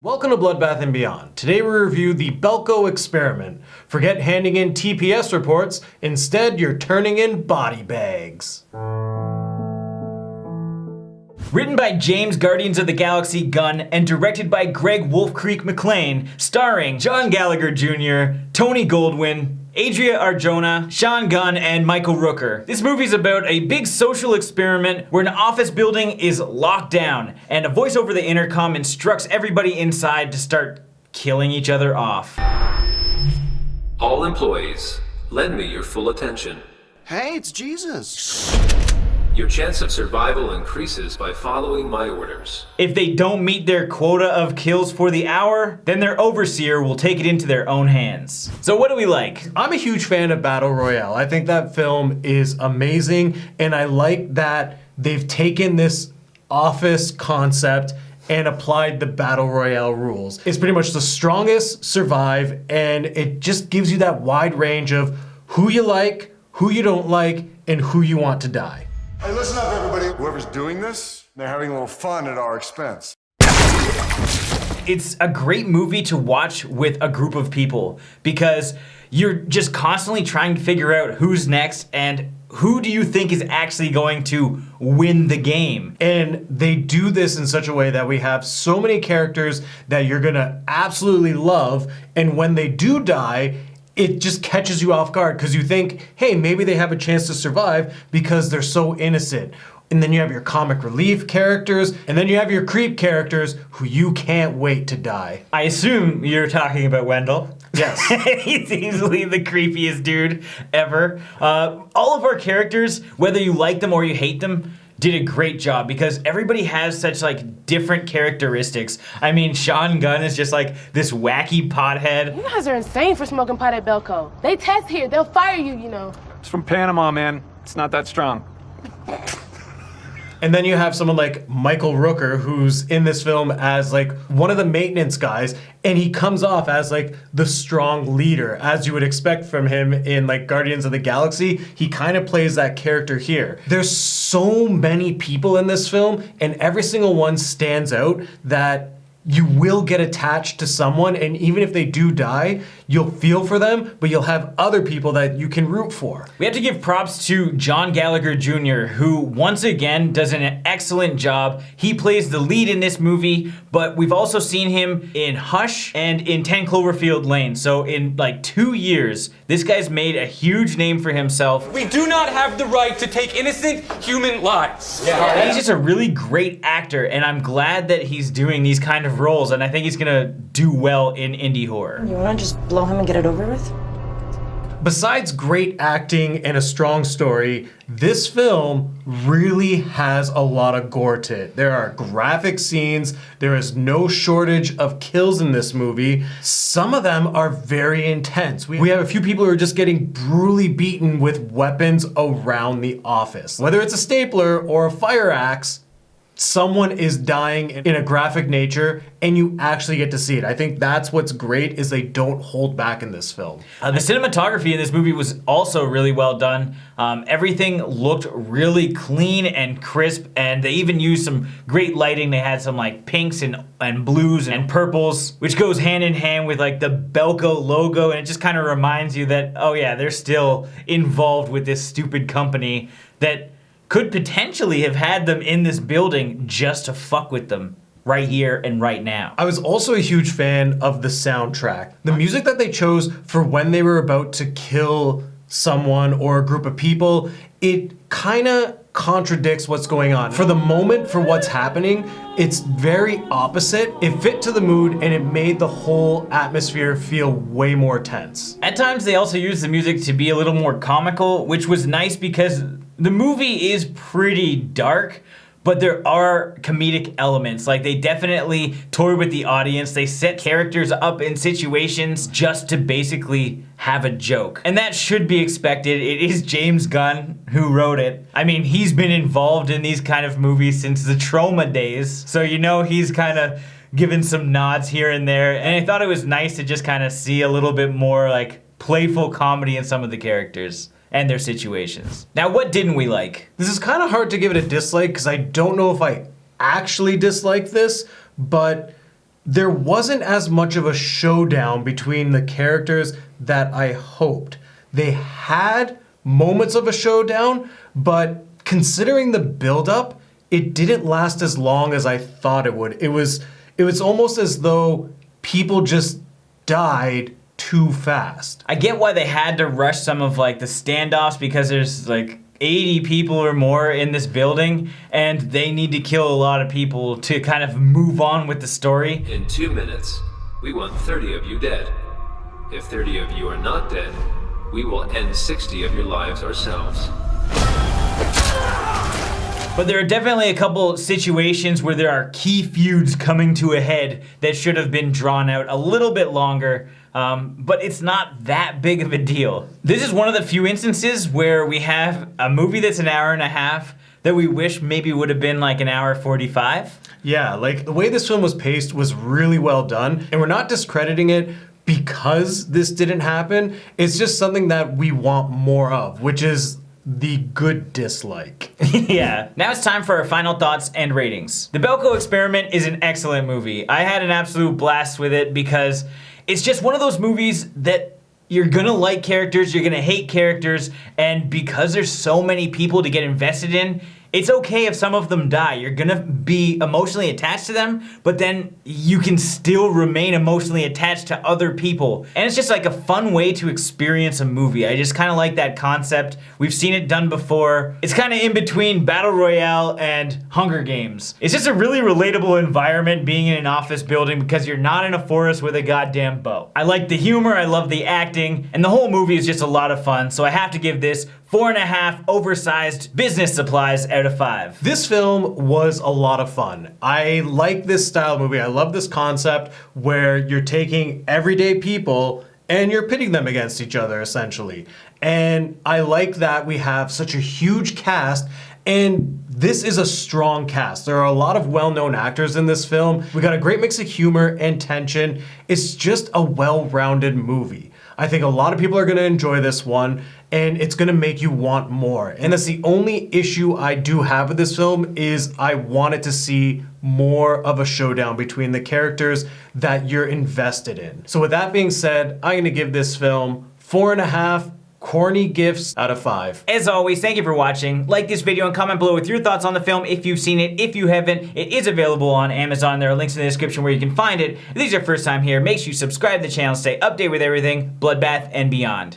Welcome to Bloodbath and Beyond. Today we review the Belko Experiment. Forget handing in TPS reports, instead you're turning in body bags. Written by James Guardians of the Galaxy Gunn and directed by Greg Wolf Creek McLean, starring John Gallagher Jr., Tony Goldwyn, Adria Arjona, Sean Gunn, and Michael Rooker. This movie's about a big social experiment where an office building is locked down, and a voice over the intercom instructs everybody inside to start killing each other off. All employees, lend me your full attention. Hey, it's Jesus. Your chance of survival increases by following my orders. If they don't meet their quota of kills for the hour, then their overseer will take it into their own hands. So what do we like? I'm a huge fan of Battle Royale. I think that film is amazing, and I like that they've taken this office concept and applied the Battle Royale rules. It's pretty much the strongest survive, and it just gives you that wide range of who you like, who you don't like, and who you want to die. Hey, listen up, everybody. Whoever's doing this, they're having a little fun at our expense. It's a great movie to watch with a group of people because you're just constantly trying to figure out who's next and who do you think is actually going to win the game. And they do this in such a way that we have so many characters that you're gonna absolutely love, and when they do die, it just catches you off guard because you think, hey, maybe they have a chance to survive because they're so innocent. And then you have your comic relief characters, and then you have your creep characters who you can't wait to die. I assume you're talking about Wendell. Yes. He's easily the creepiest dude ever. All of our characters, whether you like them or you hate them, did a great job because everybody has such like different characteristics. I mean, Sean Gunn is just like this wacky pothead. You guys are insane for smoking pot at Belko. They test here, they'll fire you, you know. It's from Panama, man. It's not that strong. And then you have someone like Michael Rooker, who's in this film as like one of the maintenance guys, and he comes off as like the strong leader, as you would expect from him in like Guardians of the Galaxy. He kind of plays that character here. There's so many people in this film, and every single one stands out that you will get attached to someone, and even if they do die, you'll feel for them, but you'll have other people that you can root for. We have to give props to John Gallagher Jr., who once again does an excellent job. He plays the lead in this movie, but we've also seen him in Hush and in 10 Cloverfield Lane. So in like 2 years, this guy's made a huge name for himself. We do not have the right to take innocent human lives. Yeah, he's just a really great actor, and I'm glad that he's doing these kind of roles, and I think he's gonna do well in indie horror. You wanna just blow him and get it over with? Besides great acting and a strong story, this film really has a lot of gore to it. There are graphic scenes, there is no shortage of kills in this movie. Some of them are very intense. We have a few people who are just getting brutally beaten with weapons around the office. Whether it's a stapler or a fire axe, someone is dying in a graphic nature, and you actually get to see it. I think that's what's great, is they don't hold back in this film. The cinematography in this movie was also really well done. Everything looked really clean and crisp, and they even used some great lighting. They had some like pinks and blues and purples, which goes hand in hand with like the Belko logo, and it just kind of reminds you that, oh yeah, they're still involved with this stupid company that could potentially have had them in this building just to fuck with them right here and right now. I was also a huge fan of the soundtrack. The music that they chose for when they were about to kill someone or a group of people, it kind of contradicts what's going on. For the moment, for what's happening, it's very opposite. It fit to the mood, and it made the whole atmosphere feel way more tense. At times, they also used the music to be a little more comical, which was nice because the movie is pretty dark, but there are comedic elements. Like, they definitely toy with the audience. They set characters up in situations just to basically have a joke. And that should be expected. It is James Gunn who wrote it. I mean, he's been involved in these kind of movies since the Trauma days, so you know he's kind of given some nods here and there. And I thought it was nice to just kind of see a little bit more like playful comedy in some of the characters and their situations. Now, what didn't we like? This is kind of hard to give it a dislike because I don't know if I actually dislike this, but there wasn't as much of a showdown between the characters that I hoped. They had moments of a showdown, but considering the build-up, it didn't last as long as I thought it would. It was almost as though people just died too fast. I get why they had to rush some of like the standoffs because there's like 80 people or more in this building and they need to kill a lot of people to kind of move on with the story. In 2 minutes, we want 30 of you dead. If 30 of you are not dead, we will end 60 of your lives ourselves. But there are definitely a couple situations where there are key feuds coming to a head that should have been drawn out a little bit longer, but it's not that big of a deal. This is one of the few instances where we have a movie that's an hour and a half that we wish maybe would have been like an hour 45. Yeah, like the way this film was paced was really well done, and we're not discrediting it because this didn't happen. It's just something that we want more of, which is the good dislike. Yeah. Now it's time for our final thoughts and ratings. The Belko Experiment is an excellent movie. I had an absolute blast with it because it's just one of those movies that you're gonna like characters, you're gonna hate characters, and because there's so many people to get invested in, it's okay if some of them die. You're gonna be emotionally attached to them, but then you can still remain emotionally attached to other people. And it's just like a fun way to experience a movie. I just kind of like that concept. We've seen it done before. It's kind of in between Battle Royale and Hunger Games. It's just a really relatable environment being in an office building because you're not in a forest with a goddamn bow. I like the humor, I love the acting, and the whole movie is just a lot of fun, so I have to give this 4.5 oversized business supplies out of 5. This film was a lot of fun. I like this style of movie. I love this concept where you're taking everyday people and you're pitting them against each other, essentially. And I like that we have such a huge cast, and this is a strong cast. There are a lot of well-known actors in this film. We got a great mix of humor and tension. It's just a well-rounded movie. I think a lot of people are gonna enjoy this one, and it's gonna make you want more. And that's the only issue I do have with this film is I wanted to see more of a showdown between the characters that you're invested in. So with that being said, I'm gonna give this film 4.5 corny gifts out of 5. As always, thank you for watching. Like this video and comment below with your thoughts on the film if you've seen it. If you haven't, it is available on Amazon. There are links in the description where you can find it. If this is your first time here, make sure you subscribe to the channel, stay updated with everything, Bloodbath and beyond.